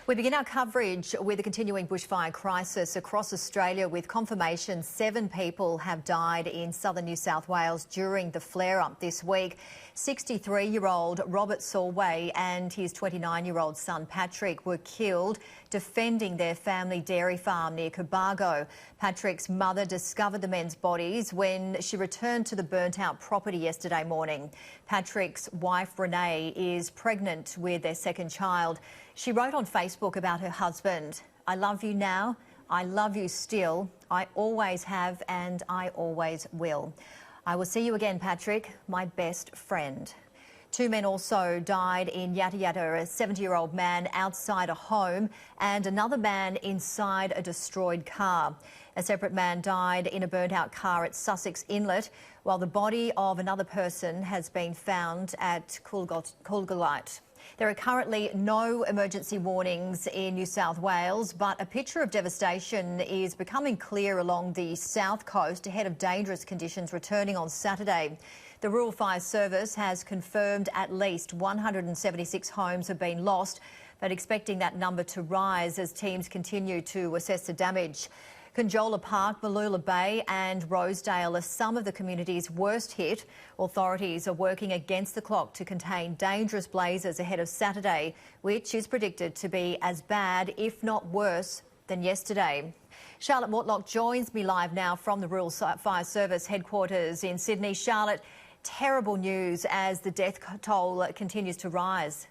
We begin our coverage with the continuing bushfire crisis across Australia, with confirmation 7 people have died in southern New South Wales during the flare-up this week. 63-year-old Robert Solway and his 29-year-old son Patrick were killed defending their family dairy farm near Cobargo. Patrick's mother discovered the men's bodies when she returned to the burnt-out property yesterday morning. Patrick's wife Renee is pregnant with their second child. She wrote on Facebook about her husband, "I love you now, I love you still, I always have and I always will. I will see you again, Patrick, my best friend." 2 men also died in Yata Yata, a 70-year-old man outside a home and another man inside a destroyed car. A separate man died in a burnt-out car at Sussex Inlet, while the body of another person has been found at Coolgolite. There are currently no emergency warnings in New South Wales, but a picture of devastation is becoming clear along the South Coast ahead of dangerous conditions returning on Saturday. The Rural Fire Service has confirmed at least 176 homes have been lost, but expecting that number to rise as teams continue to assess the damage. Conjola Park, Mooloolah Bay and Rosedale are some of the communities worst hit. Authorities are working against the clock to contain dangerous blazes ahead of Saturday, which is predicted to be as bad, if not worse, than yesterday. Charlotte Mortlock joins me live now from the Rural Fire Service headquarters in Sydney. Charlotte, terrible news as the death toll continues to rise.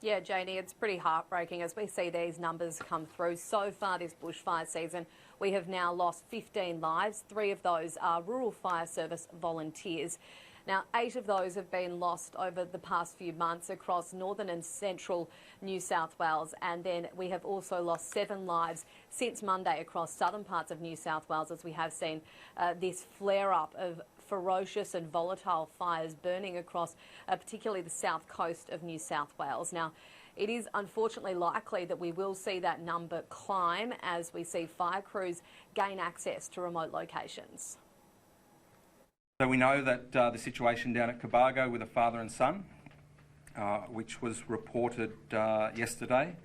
Yeah, Janie, it's pretty heartbreaking as we see these numbers come through. So far this bushfire season, we have now lost 15 lives. 3 of those are Rural Fire Service volunteers. Now, 8 of those have been lost over the past few months across northern and central New South Wales. And then we have also lost 7 lives since Monday across southern parts of New South Wales, as we have seen this flare-up of ferocious and volatile fires burning across particularly the south coast of New South Wales. Now, it is unfortunately likely that we will see that number climb as we see fire crews gain access to remote locations. So we know that the situation down at Cobargo with a father and son, which was reported yesterday.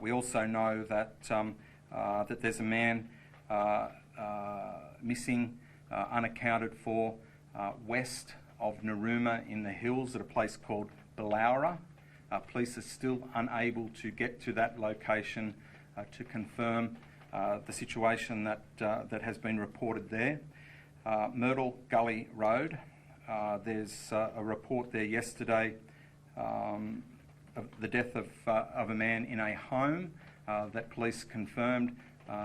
We also know that that there's a man missing, unaccounted for, west of Narooma in the hills at a place called Ballowra. Police are still unable to get to that location to confirm the situation that has been reported there. Myrtle Gully Road, there's a report there yesterday of the death of a man in a home that police confirmed.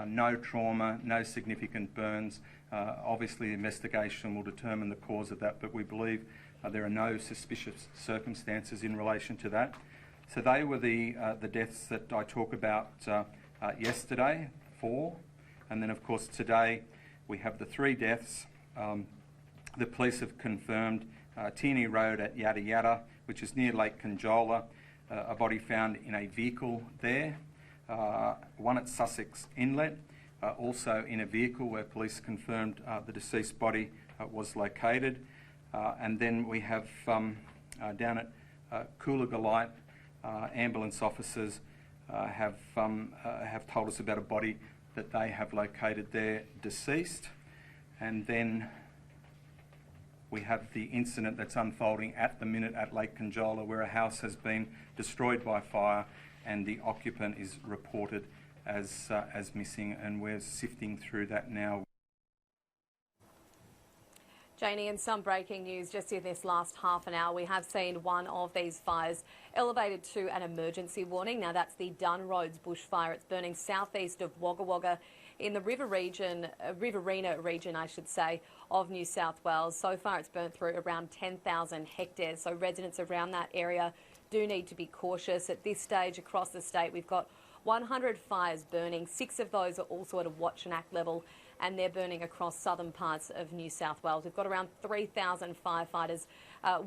No trauma, no significant burns. Obviously, the investigation will determine the cause of that, but we believe there are no suspicious circumstances in relation to that. So they were the deaths that I talked about yesterday, 4. And then, of course, today we have the 3 deaths. The police have confirmed Tierney Road at Yata Yata, which is near Lake Conjola, a body found in a vehicle there. One at Sussex Inlet, also in a vehicle where police confirmed the deceased body was located. And then we have down at Coolgolite, ambulance officers have told us about a body that they have located there deceased. And then we have the incident that's unfolding at the minute at Lake Conjola, where a house has been destroyed by fire and the occupant is reported as missing, and we're sifting through that now. Janie, in some breaking news just in this last half an hour, we have seen one of these fires elevated to an emergency warning. Now, that's the Dunn Roads bushfire. It's burning southeast of Wagga Wagga in the Riverina region, I should say, of New South Wales. So far, it's burnt through around 10,000 hectares. So residents around that area do need to be cautious. At this stage across the state, we've got 100 fires burning. 6 of those are also at a watch and act level, and they're burning across southern parts of New South Wales. We've got around 3,000 firefighters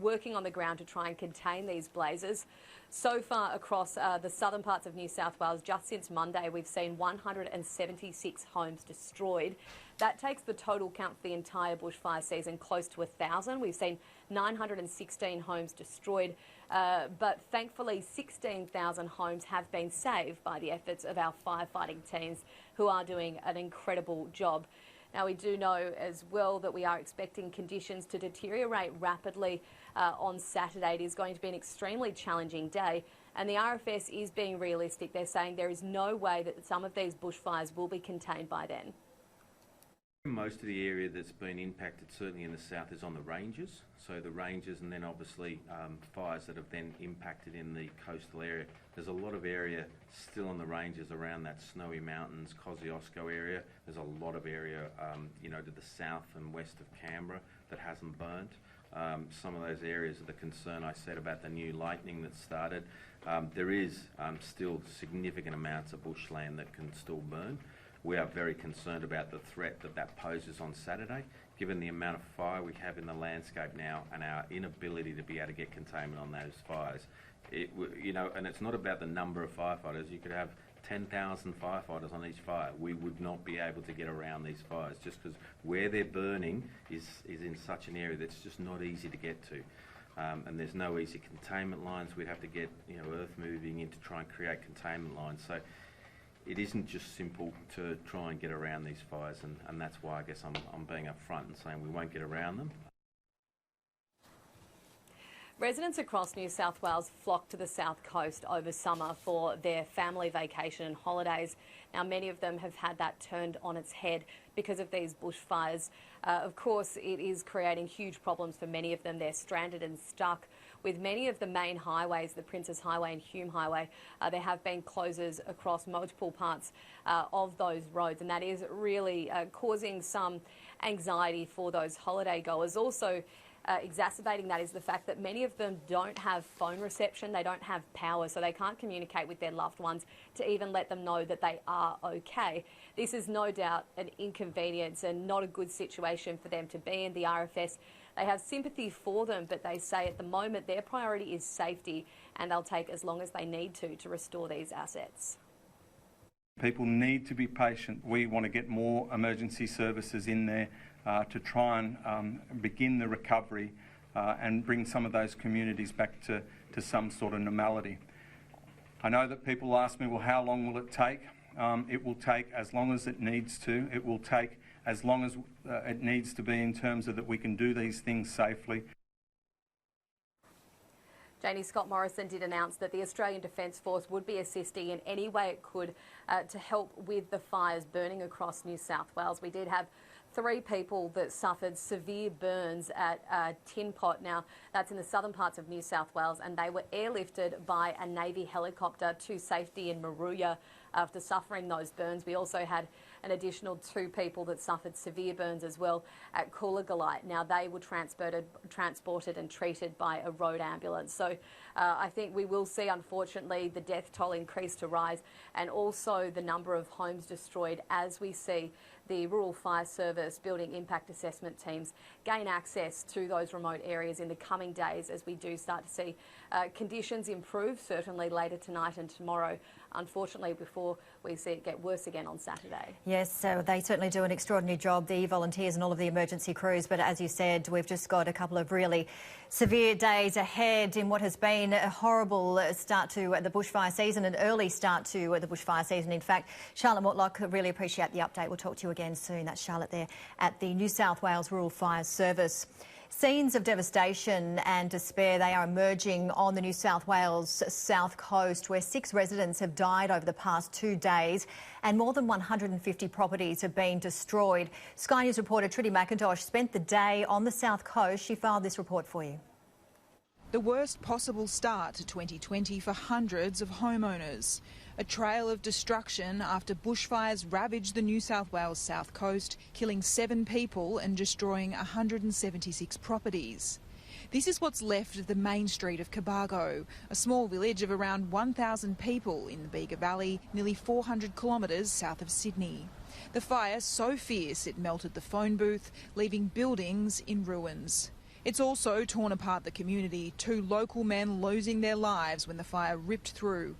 working on the ground to try and contain these blazes. So far across the southern parts of New South Wales, just since Monday, we've seen 176 homes destroyed. That takes the total count for the entire bushfire season close to 1,000. We've seen 916 homes destroyed But thankfully 16,000 homes have been saved by the efforts of our firefighting teams, who are doing an incredible job. Now, we do know as well that we are expecting conditions to deteriorate rapidly on Saturday. It is going to be an extremely challenging day, and the RFS is being realistic. They're saying there is no way that some of these bushfires will be contained by then. Most of the area that's been impacted, certainly in the south, is on the ranges. So the ranges, and then obviously fires that have then impacted in the coastal area. There's a lot of area still on the ranges around that Snowy Mountains, Kosciuszko area. There's a lot of area, to the south and west of Canberra that hasn't burnt. Some of those areas are the concern I said about the new lightning that started. There is still significant amounts of bushland that can still burn. We are very concerned about the threat that poses on Saturday, given the amount of fire we have in the landscape now and our inability to be able to get containment on those fires. And it's not about the number of firefighters. You could have 10,000 firefighters on each fire. We would not be able to get around these fires just because where they're burning is in such an area that's just not easy to get to. And there's no easy containment lines. We'd have to get earth moving in to try and create containment lines. So it isn't just simple to try and get around these fires, and that's why I guess I'm being upfront and saying we won't get around them. Residents across New South Wales flocked to the South Coast over summer for their family vacation and holidays. Now, many of them have had that turned on its head because of these bushfires. Of course, it is creating huge problems for many of them. They're stranded and stuck. With many of the main highways, the Princes Highway and Hume Highway, there have been closures across multiple parts of those roads, and that is really causing some anxiety for those holiday goers. Also, exacerbating that is the fact that many of them don't have phone reception, they don't have power, so they can't communicate with their loved ones to even let them know that they are okay. This is no doubt an inconvenience and not a good situation for them to be in. The RFS, they have sympathy for them, but they say at the moment their priority is safety, and they'll take as long as they need to restore these assets. People need to be patient. We want to get more emergency services in there to try and begin the recovery and bring some of those communities back to some sort of normality. I know that people ask me, well, how long will it take? It will take as long as it needs to. It will take as long as it needs to be in terms of that we can do these things safely. Janie, Scott Morrison did announce that the Australian Defence Force would be assisting in any way it could to help with the fires burning across New South Wales. We did have 3 people that suffered severe burns at Tin Pot. Now, that's in the southern parts of New South Wales, and they were airlifted by a Navy helicopter to safety in Moruya after suffering those burns. We also had an additional 2 people that suffered severe burns as well at Coolagallite. Now, they were transported and treated by a road ambulance. So I think we will see, unfortunately, the death toll increase to rise, and also the number of homes destroyed as we see the Rural Fire Service building impact assessment teams gain access to those remote areas in the coming days as we do start to see conditions improve, certainly later tonight and tomorrow, unfortunately, before we see it get worse again on Saturday. Yes, so they certainly do an extraordinary job, the volunteers and all of the emergency crews. But as you said, we've just got a couple of really severe days ahead in what has been a horrible start to the bushfire season, an early start to the bushfire season. In fact, Charlotte Mortlock, really appreciate the update. We'll talk to you again soon. That's Charlotte there at the New South Wales Rural Fire Service. Scenes of devastation and despair, they are emerging on the New South Wales South Coast, where 6 residents have died over the past 2 days and more than 150 properties have been destroyed. Sky News reporter Tridi McIntosh spent the day on the South Coast. She filed this report for you. The worst possible start to 2020 for hundreds of homeowners. A trail of destruction after bushfires ravaged the New South Wales South Coast, killing 7 people and destroying 176 properties. This is what's left of the main street of Cobargo, a small village of around 1,000 people in the Bega Valley, nearly 400 kilometres south of Sydney. The fire so fierce it melted the phone booth, leaving buildings in ruins. It's also torn apart the community, 2 local men losing their lives when the fire ripped through.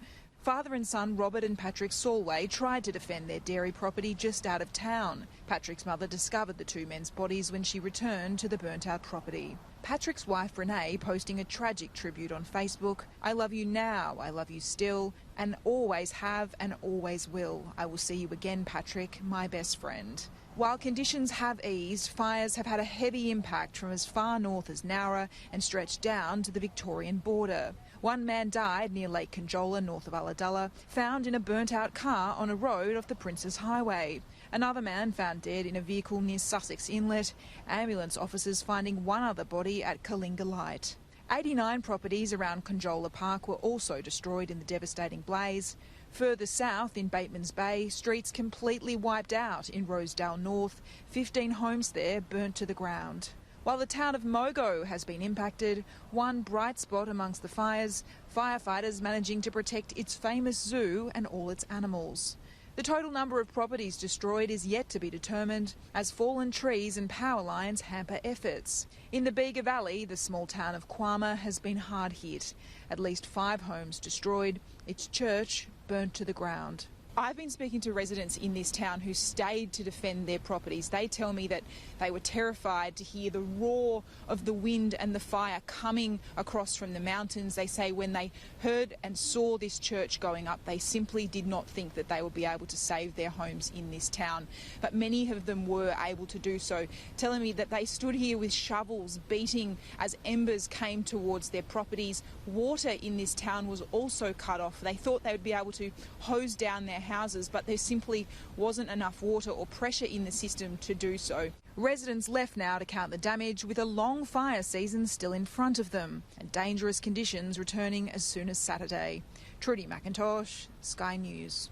Father and son Robert and Patrick Solway tried to defend their dairy property just out of town. Patrick's mother discovered the two men's bodies when she returned to the burnt-out property. Patrick's wife Renee posting a tragic tribute on Facebook. "I love you now, I love you still, and always have and always will. I will see you again, Patrick, my best friend." While conditions have eased, fires have had a heavy impact from as far north as Nowra and stretched down to the Victorian border. One man died near Lake Conjola, north of Ulladulla, found in a burnt-out car on a road off the Princes Highway. Another man found dead in a vehicle near Sussex Inlet. Ambulance officers finding one other body at Kalinga Light. 89 properties around Conjola Park were also destroyed in the devastating blaze. Further south in Bateman's Bay, streets completely wiped out in Rosedale North. 15 homes there burnt to the ground. While the town of Mogo has been impacted, one bright spot amongst the fires, firefighters managing to protect its famous zoo and all its animals. The total number of properties destroyed is yet to be determined, as fallen trees and power lines hamper efforts. In the Bega Valley, the small town of Kwama has been hard hit. At least 5 homes destroyed, its church burnt to the ground. I've been speaking to residents in this town who stayed to defend their properties. They tell me that they were terrified to hear the roar of the wind and the fire coming across from the mountains. They say when they heard and saw this church going up, they simply did not think that they would be able to save their homes in this town. But many of them were able to do so, telling me that they stood here with shovels beating as embers came towards their properties. Water in this town was also cut off. They thought they would be able to hose down their houses, but there simply wasn't enough water or pressure in the system to do so. Residents left now to count the damage, with a long fire season still in front of them and dangerous conditions returning as soon as Saturday. Trudy McIntosh, Sky News.